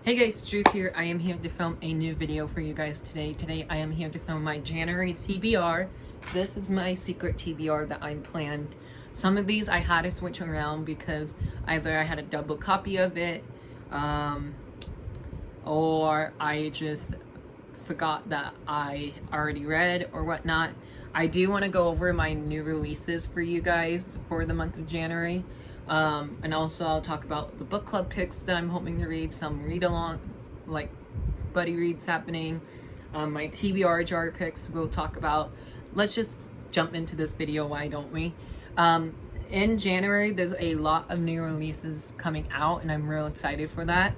Hey guys, Juice here. I am here to film a new video for you guys today. Today I am here to film my January TBR. This is my secret TBR that I planned. Some of these I had to switch around because either I had a double copy of it, or I just forgot that I already read or whatnot. I do want to go over my new releases for you guys for the month of January. And also I'll talk about the book club picks that I'm hoping to read, some read along, like buddy reads happening, my TBR jar picks we'll talk about. Let's just jump into this video, why don't we? In January, there's a lot of new releases coming out, and I'm real excited for that.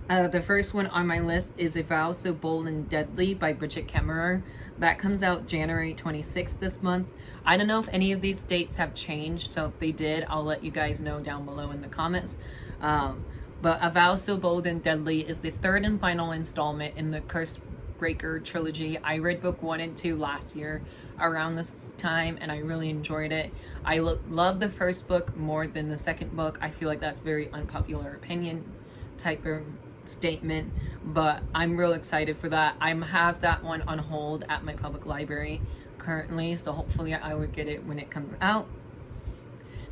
The first one on my list is A Vow So Bold and Deadly by Bridget Kemmerer. That comes out January 26th this month. I don't know if any of these dates have changed, so if they did, I'll let you guys know down below in the comments. But A Vow So Bold and Deadly is the third and final installment in the Curse Breaker trilogy. I read book 1 and 2 last year around this time, and I really enjoyed it. I love the first book more than the second book. I feel like that's very unpopular opinion type of statement, but I'm real excited for that. I have that one on hold at my public library currently, so hopefully I would get it when it comes out.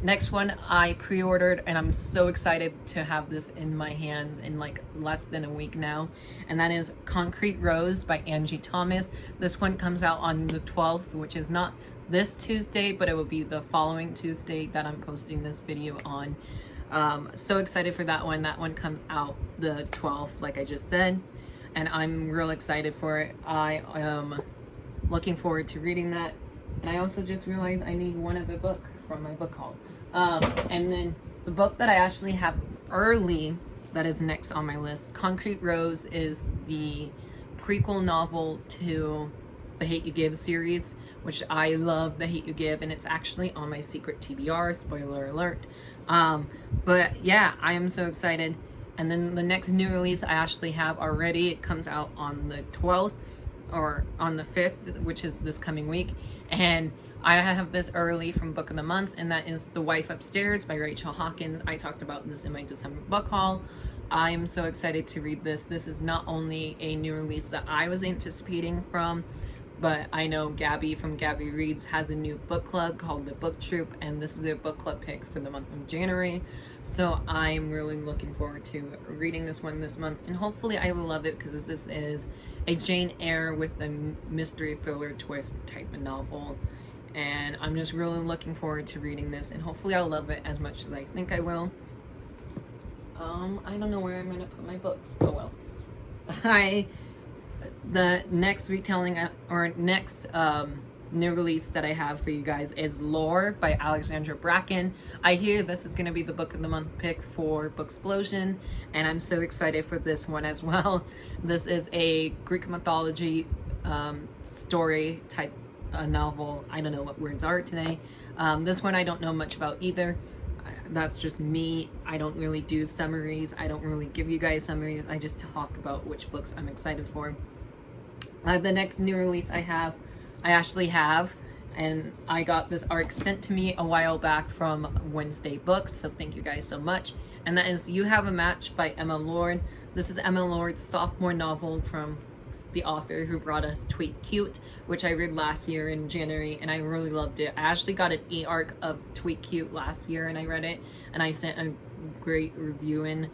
Next one I pre-ordered, and I'm so excited to have this in my hands in like less than a week now, and that is Concrete Rose by Angie Thomas. This one comes out on the 12th, which is not this Tuesday, but it will be the following Tuesday that I'm posting this video on. So excited for that one. That one comes out the 12th, like I just said, and I'm real excited for it. I am looking forward to reading that, and I also just realized I need one other book from my book haul. And then the book that I actually have early that is next on my list, Concrete Rose, is the prequel novel to the Hate You Give series, which I love The Hate You Give, and it's actually on my secret TBR, spoiler alert. But yeah, I am so excited. And then the next new release I actually have already, it comes out on the 12th or on the 5th, which is this coming week, and I have this early from Book of the Month, and that is The Wife Upstairs by Rachel Hawkins. I talked about this in my December book haul. I am so excited to read this. This is not only a new release that I was anticipating from, but I know Gabby from Gabby Reads has a new book club called The Book Troop, and this is their book club pick for the month of January. So I'm really looking forward to reading this one this month, and hopefully I will love it, because this is a Jane Eyre with a mystery thriller twist type of novel, and I'm just really looking forward to reading this, and hopefully I'll love it as much as I think I will. I don't know where I'm gonna put my books. Oh well. The next retelling or next new release that I have for you guys is Lore by Alexandra Bracken. I hear this is going to be the book of the month pick for Booksplosion, and I'm so excited for this one as well. This is a Greek mythology story type novel. I don't know what words are today. This one I don't know much about either. That's just me. I don't really do summaries. I don't really give you guys summaries. I just talk about which books I'm excited for. The next new release I actually have, and I got this arc sent to me a while back from Wednesday Books, so thank you guys so much. And that is You Have a Match by Emma Lord. This is Emma Lord's sophomore novel from the author who brought us Tweet Cute, which I read last year in January, and I really loved it. I actually got an e-arc of Tweet Cute last year, and I read it, and I sent a great review in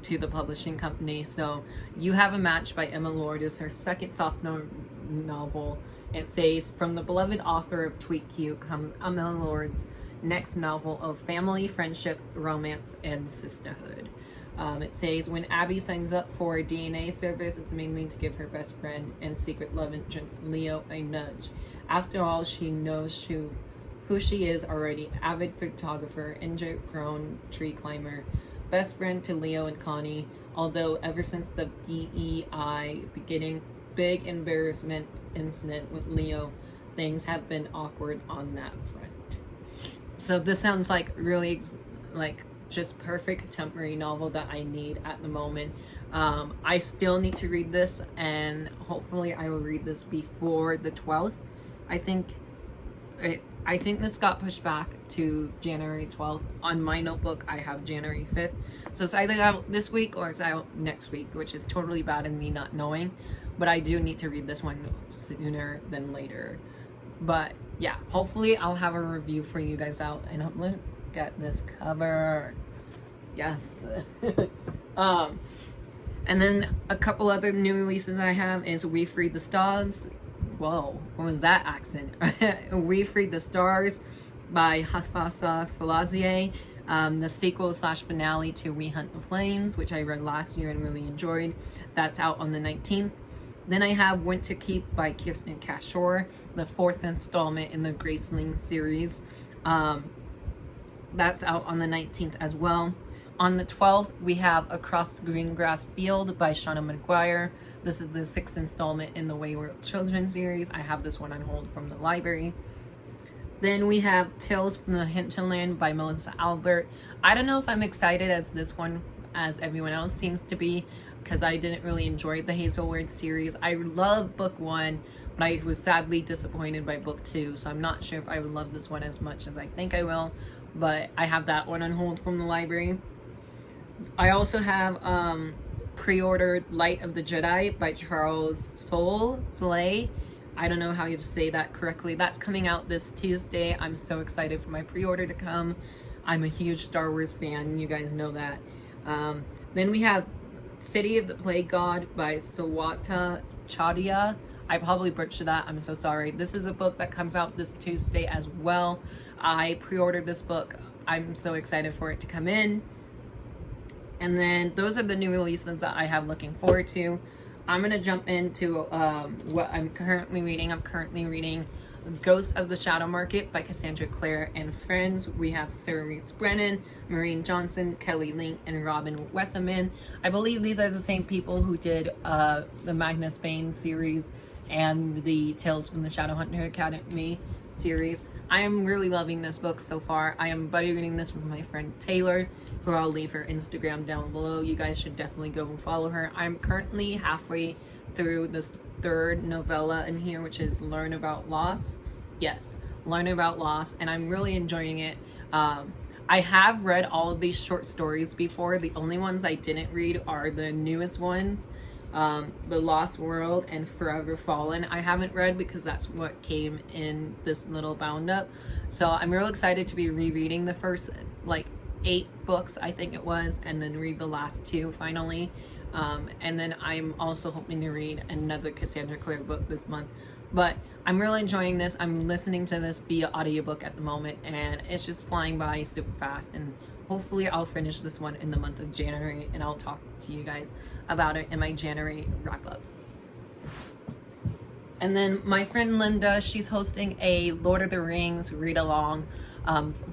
to the publishing company. So You Have a Match by Emma Lord is her second sophomore novel. It says, from the beloved author of Tweet Cute comes Emma Lord's next novel of family, friendship, romance, and sisterhood. It says, when Abby signs up for a DNA service, it's mainly to give her best friend and secret love interest Leo a nudge. After all, she knows who she is already: avid photographer, injury-prone tree climber, best friend to Leo and Connie, although ever since the BEI beginning big embarrassment incident with Leo, things have been awkward on that front. So this sounds like really like just perfect contemporary novel that I need at the moment. I still need to read this, and hopefully I will read this before the 12th. I think I think this got pushed back to January 12th. On my notebook, I have January 5th. So it's either out this week or it's out next week, which is totally bad in me not knowing. But I do need to read this one sooner than later. But yeah, hopefully I'll have a review for you guys out. And look at this cover. Yes. And then a couple other new releases I have is We Freed the Stars. Whoa, what was that accent? We Freed the Stars by Hafsa Falazieh. The sequel / finale to We Hunt the Flames, which I read last year and really enjoyed. That's out on the 19th. Then I have Winter Keep by Kirsten Cashore, the 4th installment in the Graceling series. That's out on the 19th as well. On the 12th, we have Across the Green Grass Field by Shauna McGuire. This is the 6th installment in the Wayward Children series. I have this one on hold from the library. Then we have Tales from the Hinterland by Melissa Albert. I don't know if I'm excited as this one as everyone else seems to be, because I didn't really enjoy the Hazelwood series. I love book 1, but I was sadly disappointed by book 2, so I'm not sure if I would love this one as much as I think I will, but I have that one on hold from the library. I also have pre-ordered Light of the Jedi by Charles Soule. I don't know how you say that correctly. That's coming out this Tuesday. I'm so excited for my pre-order to come. I'm a huge Star Wars fan. You guys know that. Then we have City of the Plague God by Sawata Chadia. I probably butchered that. I'm so sorry. This is a book that comes out this Tuesday as well. I pre-ordered this book. I'm so excited for it to come in. And then those are the new releases that I have looking forward to. I'm going to jump into what I'm currently reading. I'm currently reading Ghost of the Shadow Market by Cassandra Clare and friends. We have Sarah Reese Brennan, Maureen Johnson, Kelly Link, and Robin Westerman. I believe these are the same people who did the Magnus Bane series and the Tales from the Shadowhunter Academy series. I am really loving this book so far. I am buddy reading this with my friend Taylor, who I'll leave her Instagram down below. You guys should definitely go and follow her. I'm currently halfway through this 3rd novella in here, which is Learn About Loss. Yes, Learn About Loss, and I'm really enjoying it. I have read all of these short stories before. The only ones I didn't read are the newest ones, The Lost World and Forever Fallen. I haven't read because that's what came in this little bound up. So I'm real excited to be rereading the first 8 books, I think it was, and then read the last 2 finally. And then I'm also hoping to read another Cassandra Clare book this month. But I'm really enjoying this. I'm listening to this via audiobook at the moment, and it's just flying by super fast. And hopefully I'll finish this one in the month of January, and I'll talk to you guys about it in my January wrap up. And then my friend Linda, she's hosting a Lord of the Rings read along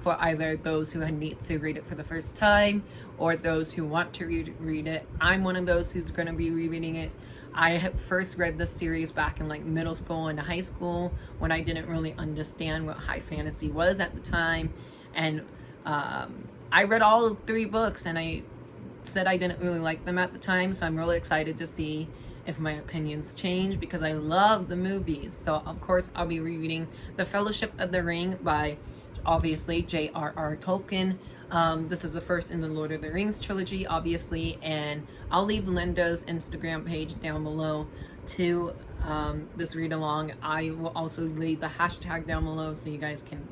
for either those who need to read it for the first time or those who want to read it. I'm one of those who's going to be rereading it. I first read this series back in middle school and high school when I didn't really understand what high fantasy was at the time. And I read all 3 books and I said I didn't really like them at the time. So I'm really excited to see if my opinions change because I love the movies. So of course I'll be rereading The Fellowship of the Ring by obviously J.R.R. Tolkien. This is the first in the Lord of the Rings trilogy, obviously, and I'll leave Linda's Instagram page down below to this read along. I will also leave the hashtag down below so you guys can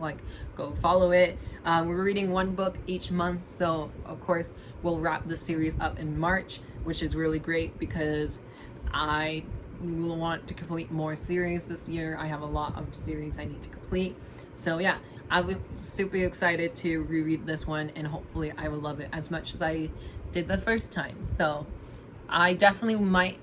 go follow it. We're reading 1 book each month, so of course we'll wrap the series up in March, which is really great because I will want to complete more series this year. I have a lot of series I need to complete, so yeah, I'm super excited to reread this one, and hopefully I will love it as much as I did the first time. So I definitely might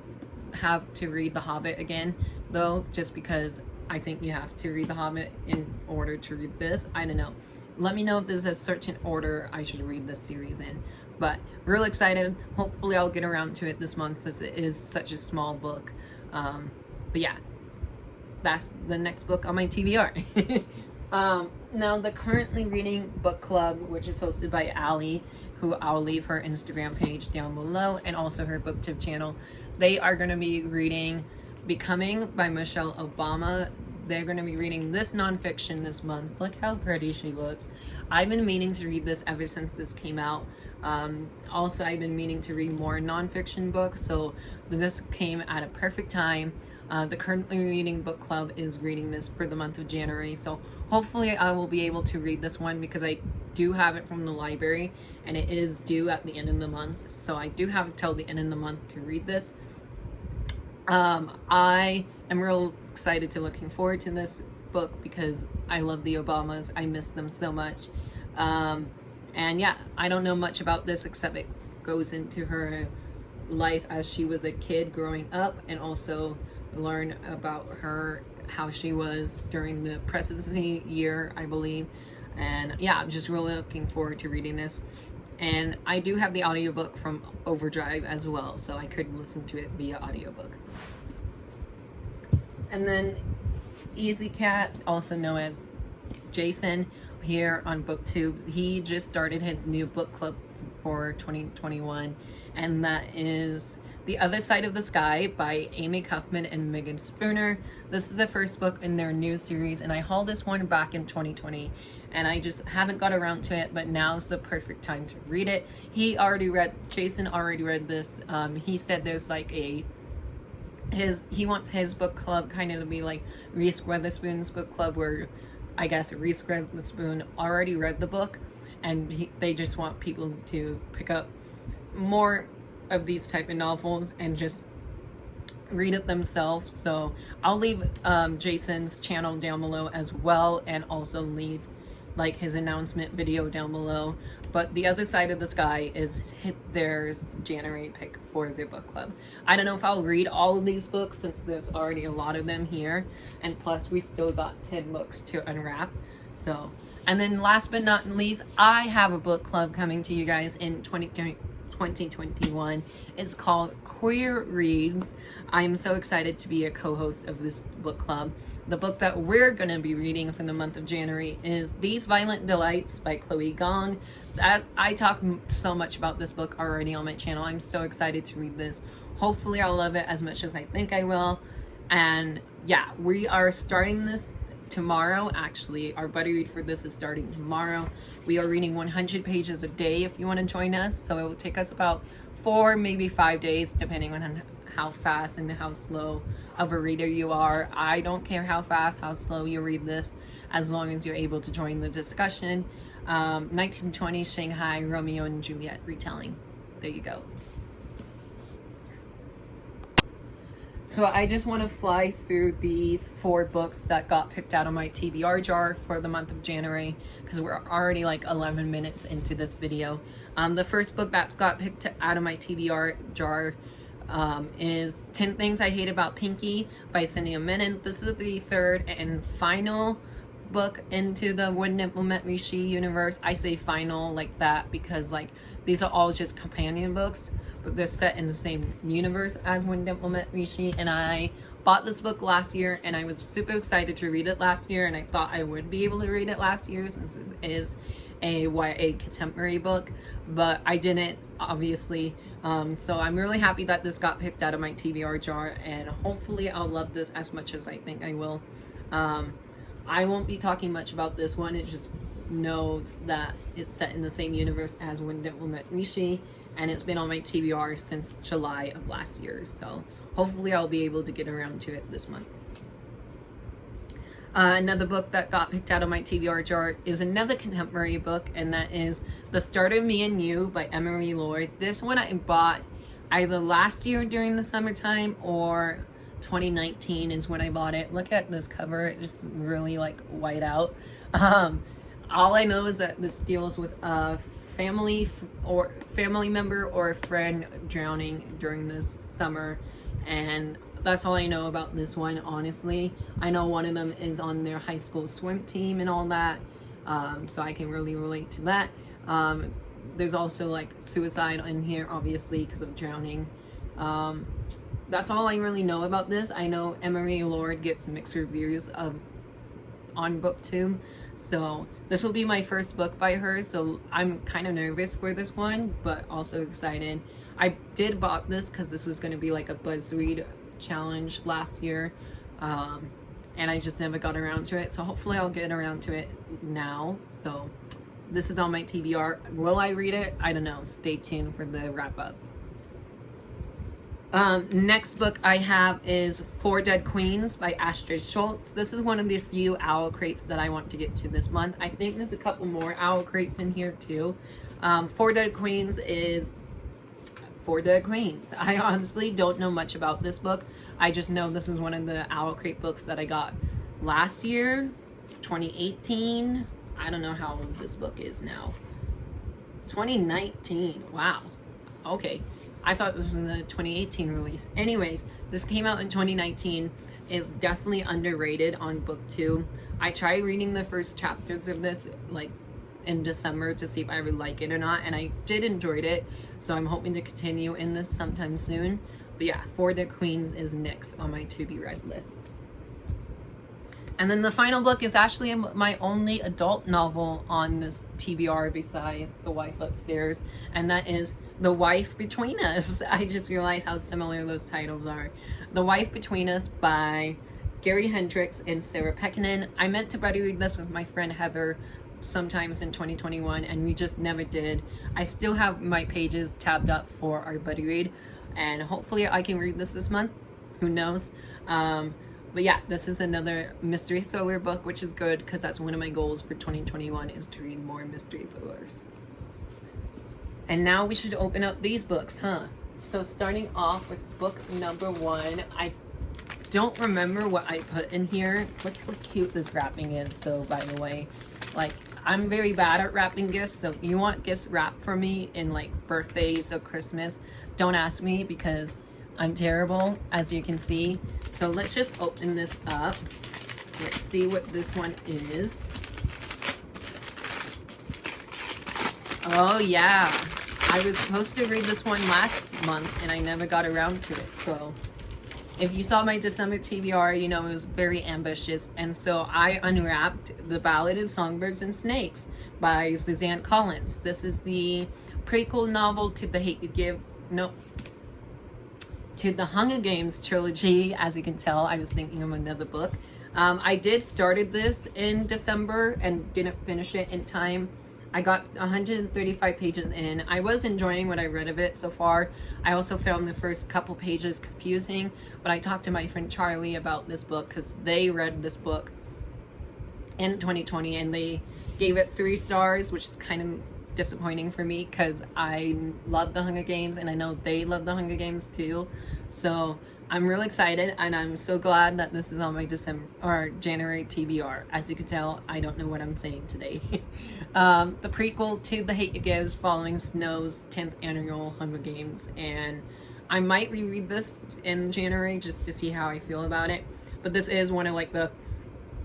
have to read The Hobbit again, though, just because I think you have to read The Hobbit in order to read this. I don't know. Let me know if there's a certain order I should read this series in. But real excited. Hopefully I'll get around to it this month since it is such a small book. But yeah, that's the next book on my TBR. Now, the currently reading book club, which is hosted by Allie, who I'll leave her Instagram page down below, and also her booktube channel. They are going to be reading Becoming by Michelle Obama, they're going to be reading this nonfiction this month. Look how pretty she looks. I've been meaning to read this ever since this came out. Also, I've been meaning to read more nonfiction books, so this came at a perfect time. The currently reading book club is reading this for the month of January, so hopefully I will be able to read this one because I do have it from the library and it is due at the end of the month, so I do have till the end of the month to read this. I am real excited to looking forward to this book because I love the Obamas. I miss them so much. And yeah, I don't know much about this except it goes into her life as she was a kid growing up, and also learn about her, how she was during the presidency year, I believe. And yeah, I'm just really looking forward to reading this. And I do have the audiobook from Overdrive as well, so I could listen to it via audiobook. And then Ezeekat, also known as Jaysen, here on BookTube, he just started his new book club for 2021, and that is The Other Side of the Sky by Amie Kaufman and Megan Spooner. This is the first book in their new series, and I hauled this one back in 2020, and I just haven't got around to it, but now's the perfect time to read it. Jaysen already read this. He said there's like he wants his book club kind of to be like Reese Witherspoon's book club, where I guess Reese Witherspoon already read the book, and they just want people to pick up more of these type of novels and just read it themselves. So I'll leave Jaysen's channel down below as well, and also leave like his announcement video down below. But The Other Side of the Sky is their January pick for their book club. I don't know if I'll read all of these books since there's already a lot of them here, and plus we still got 10 books to unwrap. So, and then last but not least, I have a book club coming to you guys in 2021. It's called Queerreads. I'm so excited to be a co-host of this book club. The book that we're going to be reading for the month of January is These Violent Delights by Chole Gong. I talk so much about this book already on my channel. I'm so excited to read this. Hopefully I'll love it as much as I think I will. And yeah, we are starting this tomorrow. Actually, our buddy read for this is starting tomorrow. We are reading 100 pages a day if you want to join us. So it will take us about 4, maybe 5 days, depending on how fast and how slow of a reader you are. I don't care how fast, how slow you read this, as long as you're able to join the discussion. 1920 Shanghai Romeo and Juliet retelling. There you go. So I just want to fly through these 4 books that got picked out of my TBR jar for the month of January, because we're already like 11 minutes into this video. The first book that got picked out of my TBR jar is 10 Things I Hate About Pinky by Cindy Menon. This is the third and final book into the Wouldn't Implement Rishi universe. I say final like that because like these are all just companion books, but they're set in the same universe as Wouldn't Implement Rishi. And I bought this book last year, and I was super excited to read it last year, and I thought I would be able to read it last year since it is a YA contemporary book, but I didn't, obviously. So I'm really happy that this got picked out of my TBR jar, and hopefully I'll love this as much as I think I will. I won't be talking much about this one. It just knows that it's set in the same universe as Wouldn't Implement Rishi, and it's been on my TBR since July of last year, so hopefully I'll be able to get around to it this month. Another book that got picked out of my TBR jar is another contemporary book, and that is The Start of Me and You by Emery Lord. This one I bought either last year during the summertime or 2019 is when I bought it. Look at this cover. It's just really like white out. All I know is that this deals with a family member or a friend drowning during this summer, and that's all I know about this one, honestly. I know one of them is on their high school swim team and all that, so I can really relate to that. There's also like suicide in here, obviously, because of drowning. That's all I really know about this. I know Emery Lord gets mixed reviews on BookTube, so this will be my first book by her, so I'm kind of nervous for this one, but also excited. I did bought this because this was going to be like a BuzzRead challenge last year, and I just never got around to it. So hopefully I'll get around to it now. So this is on my TBR. Will I read it? I don't know. Stay tuned for the wrap up. Next book I have is Four Dead Queens by Astrid Schultz. This is one of the few owl crates that I want to get to this month. I think there's a couple more owl crates in here too. Four Dead Queens is Four Dead Queens. I honestly don't know much about this book. I just know this is one of the owl crate books that I got last year, 2018. I don't know how old this book is now. 2019. Wow. Okay. I thought this was a 2018 release. Anyways, this came out in 2019. Is definitely underrated on BookTube. I tried reading the first chapters of this like in December to see if I would like it or not, and I did enjoy it. So I'm hoping to continue in this sometime soon. But yeah, For the Queens is next on my to be read list. And then the final book is actually my only adult novel on this TBR besides The Wife Upstairs, and that is The Wife Between Us. I just realized how similar those titles are. The Wife Between Us by Gary Hendricks and Sarah Pekkanen. I meant to buddy read this with my friend Heather sometimes in 2021, and we just never did. I still have my pages tabbed up for our buddy read, and hopefully I can read this month. Who knows? But yeah, this is another mystery thriller book, which is good because that's one of my goals for 2021 is to read more mystery thrillers. And now we should open up these books, huh? So starting off with book number 1, I don't remember what I put in here. Look how cute this wrapping is though, by the way. Like, I'm very bad at wrapping gifts, so if you want gifts wrapped for me in like birthdays or Christmas, don't ask me because I'm terrible, as you can see. So let's just open this up. Let's see what this one is. Oh yeah, I was supposed to read this one last month and I never got around to it. So if you saw my December TBR, you know it was very ambitious. And so I unwrapped The Ballad of Songbirds and Snakes by Suzanne Collins. This is the prequel novel to The Hate You Give. To the Hunger Games trilogy. As you can tell, I was thinking of another book. I did started this in December and didn't finish it in time. I got 135 pages in. I was enjoying what I read of it so far. I also found the first couple pages confusing, but I talked to my friend Charlie about this book because they read this book in 2020 and they gave it 3 stars, which is kind of disappointing for me because I love the Hunger Games and I know they love the Hunger Games too. So I'm really excited and I'm so glad that this is on my December or January TBR. As you can tell, I don't know what I'm saying today. The prequel to The Hate You Give is following Snow's 10th annual Hunger Games, and I might reread this in January just to see how I feel about it. But this is one of like the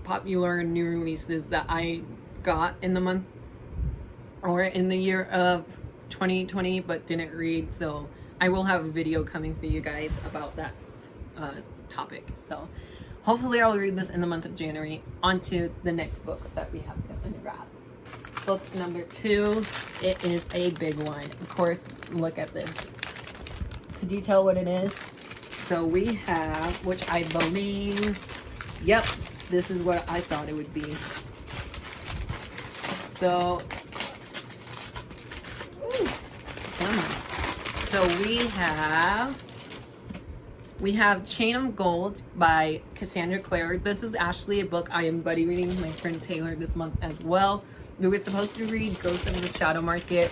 popular new releases that I got in the month or in the year of 2020 but didn't read, so I will have a video coming for you guys about that topic. So hopefully I'll read this in the month of January. On to the next book that we have to unwrap. Book number 2, it is a big one. Of course, look at this. Could you tell what it is? So we have, which I believe, yep, this is what I thought it would be. So we have Chain of Gold by Cassandra Clare. This is actually a book I am buddy reading with my friend Taylor this month as well. We were supposed to read Ghost of the Shadow Market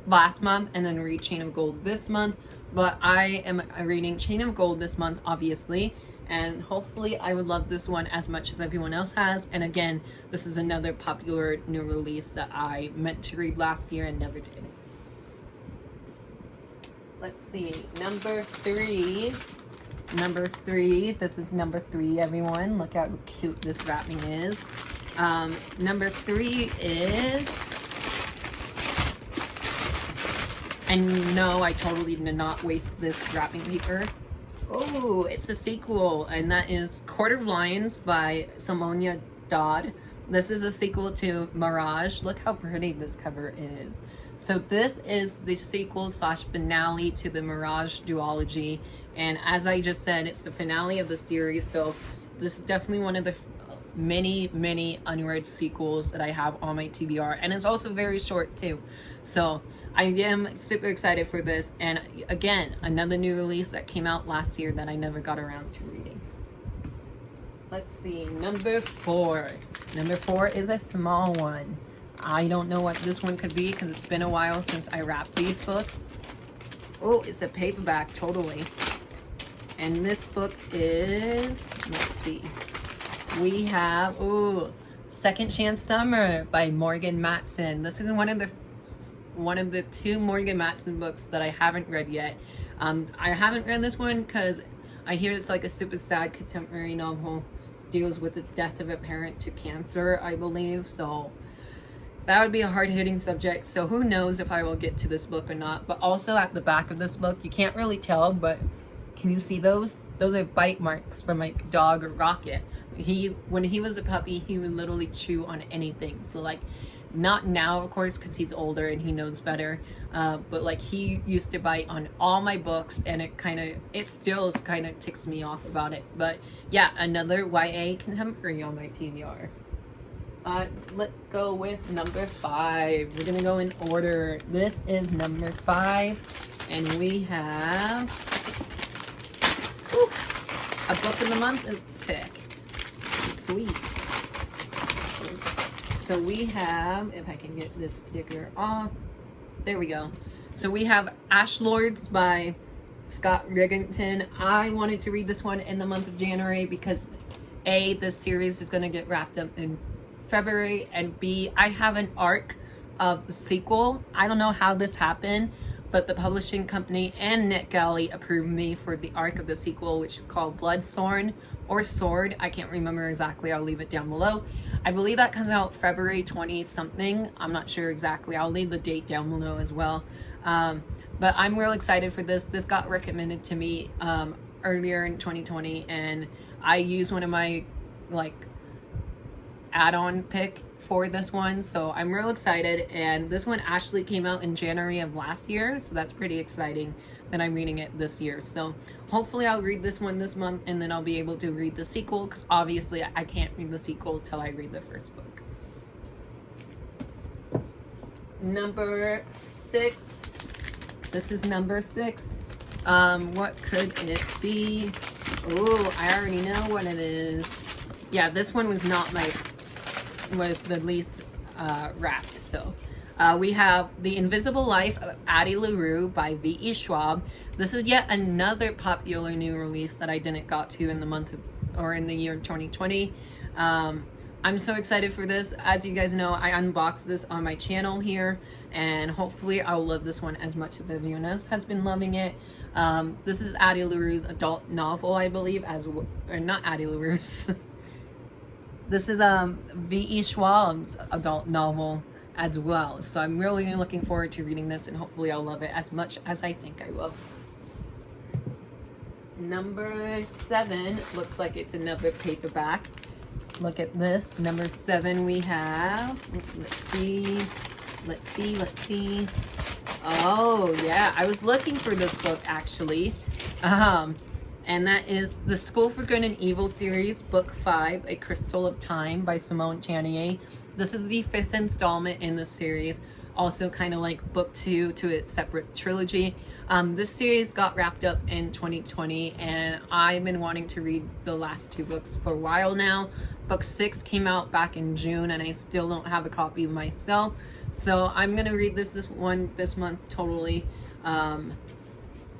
last month and then read Chain of Gold this month, but I am reading Chain of Gold this month, obviously, and hopefully I would love this one as much as everyone else has. And again, this is another popular new release that I meant to read last year and never did. Let's see, number 3, this is number 3, everyone. Look how cute this wrapping is. Number 3 is, and no, I totally did not waste this wrapping paper. Oh, it's the sequel, and that is Court of Lions by Somonia Dodd. This is a sequel to Mirage. Look how pretty this cover is. So this is the sequel / finale to the Mirage duology, And as I just said, it's the finale of the series, so this is definitely one of the many unread sequels that I have on my TBR, and it's also very short too. So I am super excited for this, and again, another new release that came out last year that I never got around to reading. Let's see, number 4. Number 4 is a small one. I don't know what this one could be because it's been a while since I wrapped these books. Oh, it's a paperback, totally. And this book is, let's see, we have, Second Chance Summer by Morgan Matson. This is one of the 2 Morgan Matson books that I haven't read yet. I haven't read this one because I hear it's like a super sad contemporary novel, deals with the death of a parent to cancer, I believe. So that would be a hard-hitting subject. So who knows if I will get to this book or not. But also at the back of this book, you can't really tell, but can you see those? Those are bite marks from my dog Rocket. When he was a puppy, he would literally chew on anything. So like, not now of course because he's older and he knows better, but like he used to bite on all my books, and it still kind of ticks me off about it. But yeah, another YA contemporary on my TBR. Let's go with number 5. We're gonna go in order. This is number 5, and we have a book of the month pick. Sweet. So we have, if I can get this sticker off, there we go. So we have Ash Lords by Scott Riggington. I wanted to read this one in the month of January because A, this series is going to get wrapped up in February, and B, I have an arc of the sequel. I don't know how this happened, but the publishing company and Nick Galley approved me for the arc of the sequel, which is called Bloodthorn or Sword. I can't remember exactly. I'll leave it down below. I believe that comes out February 20 something. I'm not sure exactly. I'll leave the date down below as well. But I'm real excited for this. This got recommended to me earlier in 2020, and I used one of my like add-on pick for this one, so I'm real excited. And this one actually came out in January of last year, so that's pretty exciting that I'm reading it this year. So hopefully I'll read this one this month, and then I'll be able to read the sequel, because obviously I can't read the sequel till I read the first book. Number 6. This is number 6. What could it be? Oh, I already know what it is. Yeah, this one was the least wrapped. So we have The Invisible Life of Addie LaRue by V.E. Schwab. This is yet another popular new release that I didn't got to in the month of, or in the year 2020. I'm so excited for this. As you guys know, I unboxed this on my channel here, and hopefully I'll love this one as much as everyone else has been loving it. This is Addie LaRue's adult novel, I believe, or not Addie LaRue's. This is V.E. Schwab's adult novel as well. So I'm really looking forward to reading this, and hopefully I'll love it as much as I think I will. Number 7 looks like it's another paperback. Look at this. Number 7 we have, let's see. Oh yeah, I was looking for this book actually. And that is the School for Good and Evil series, Book 5, A Crystal of Time by Simone Chanier. This is the 5th installment in the series, also kind of like Book 2 to its separate trilogy. This series got wrapped up in 2020, and I've been wanting to read the last 2 books for a while now. Book 6 came out back in June, and I still don't have a copy myself. So I'm going to read this month totally.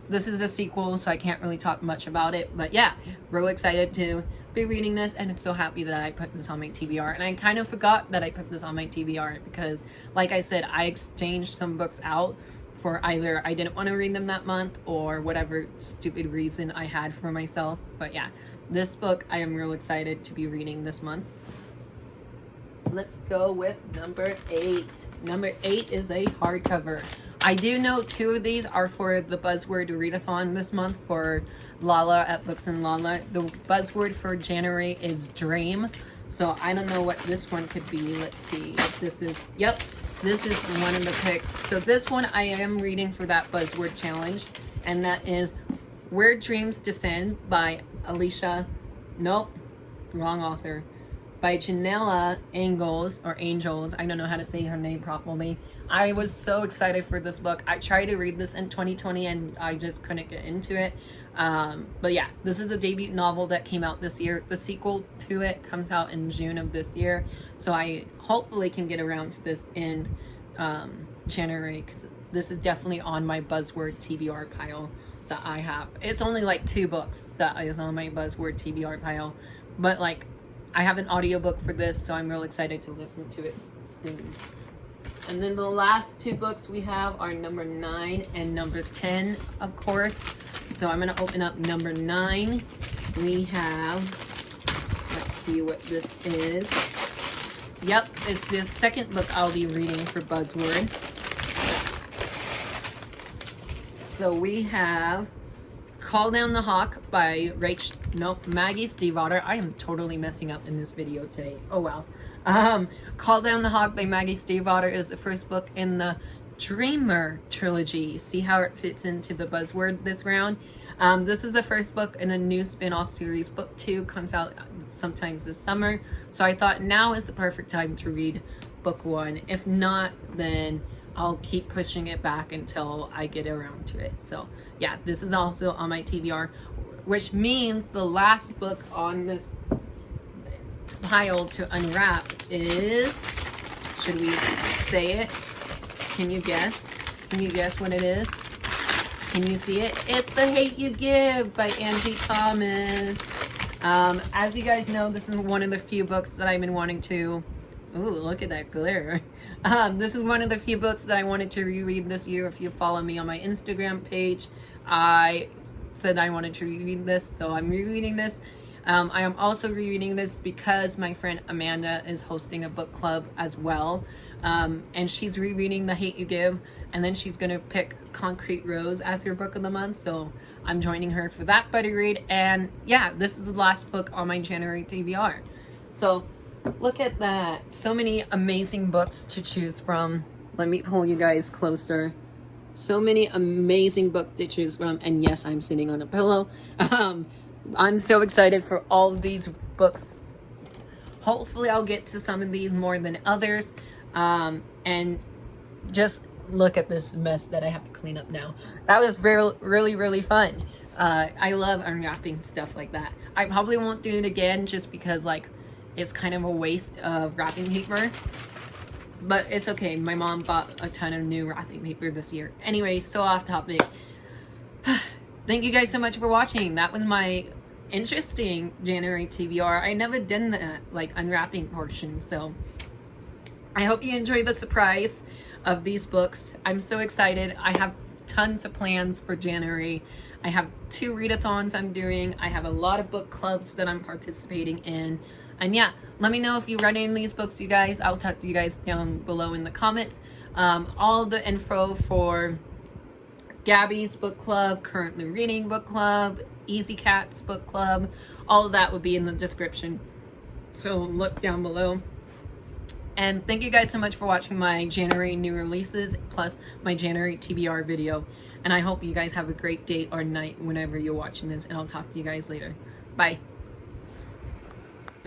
This is a sequel, so I can't really talk much about it. But yeah, real excited to be reading this, and I'm so happy that I put this on my TBR. And I kind of forgot that I put this on my TBR because, like I said, I exchanged some books out for either I didn't want to read them that month or whatever stupid reason I had for myself. But yeah, this book I am real excited to be reading this month. Let's go with number 8. Number 8 is a hardcover. I do know 2 of these are for the buzzword readathon this month for Lala at Books and Lala. The buzzword for January is dream. So I don't know what this one could be. Let's see if this is, yep, this is one of the picks. So this one I am reading for that buzzword challenge, and that is Where Dreams Descend by Alicia, nope, wrong author, by Janella Angels, or Angels. I don't know how to say her name properly. I was so excited for this book. I tried to read this in 2020 and I just couldn't get into it. But yeah, this is a debut novel that came out this year. The sequel to it comes out in June of this year. So I hopefully can get around to this in January, because this is definitely on my buzzword TBR pile that I have. It's only like 2 books that is on my buzzword TBR pile, but like I have an audiobook for this, so I'm real excited to listen to it soon. And then the last 2 books we have are number 9 and number 10, of course. So I'm going to open up number 9. We have, let's see what this is. Yep, it's the second book I'll be reading for Buzzword. So we have Call Down the Hawk by Maggie Stiefvater. I am totally messing up in this video today. Oh wow. Call Down the Hawk by Maggie Stiefvater is the first book in the Dreamer trilogy. See how it fits into the buzzword this round. This is the first book in a new spin-off series. Book 2 comes out sometimes this summer. So I thought now is the perfect time to read book 1. If not, then I'll keep pushing it back until I get around to it. So yeah, this is also on my TBR, which means the last book on this pile to unwrap is, should we say it? Can you guess? Can you guess what it is? Can you see it? It's The Hate You Give by Angie Thomas. As you guys know, this is one of the few books that I've been wanting to, ooh, look at that glare. This is one of the few books that I wanted to reread this year. If you follow me on my Instagram page, I said I wanted to reread this, so I'm rereading this. I am also rereading this because my friend Amanda is hosting a book club as well. And she's rereading The Hate You Give, and then she's going to pick Concrete Rose as her book of the month. So I'm joining her for that buddy read. And yeah, this is the last book on my January TBR. So look at that. So many amazing books to choose from. Let me pull you guys closer. So many amazing books to choose from. And yes, I'm sitting on a pillow. I'm so excited for all of these books. Hopefully I'll get to some of these more than others. And just look at this mess that I have to clean up now. That was really fun. I love unwrapping stuff like that. I probably won't do it again just because like it's kind of a waste of wrapping paper, but it's okay. My mom bought a ton of new wrapping paper this year. Anyway, so off topic. Thank you guys so much for watching. That was my interesting January TBR. I never done that, like, unwrapping portion, so I hope you enjoyed the surprise of these books. I'm so excited. I have tons of plans for January. I have 2 readathons I'm doing. I have a lot of book clubs that I'm participating in. And yeah, let me know if you read any of these books, you guys. I'll talk to you guys down below in the comments. All the info for Gabby's book club, Currently Reading book club, Ezeekat's book club, all of that will be in the description. So look down below. And thank you guys so much for watching my January new releases plus my January TBR video. And I hope you guys have a great day or night whenever you're watching this. And I'll talk to you guys later. Bye.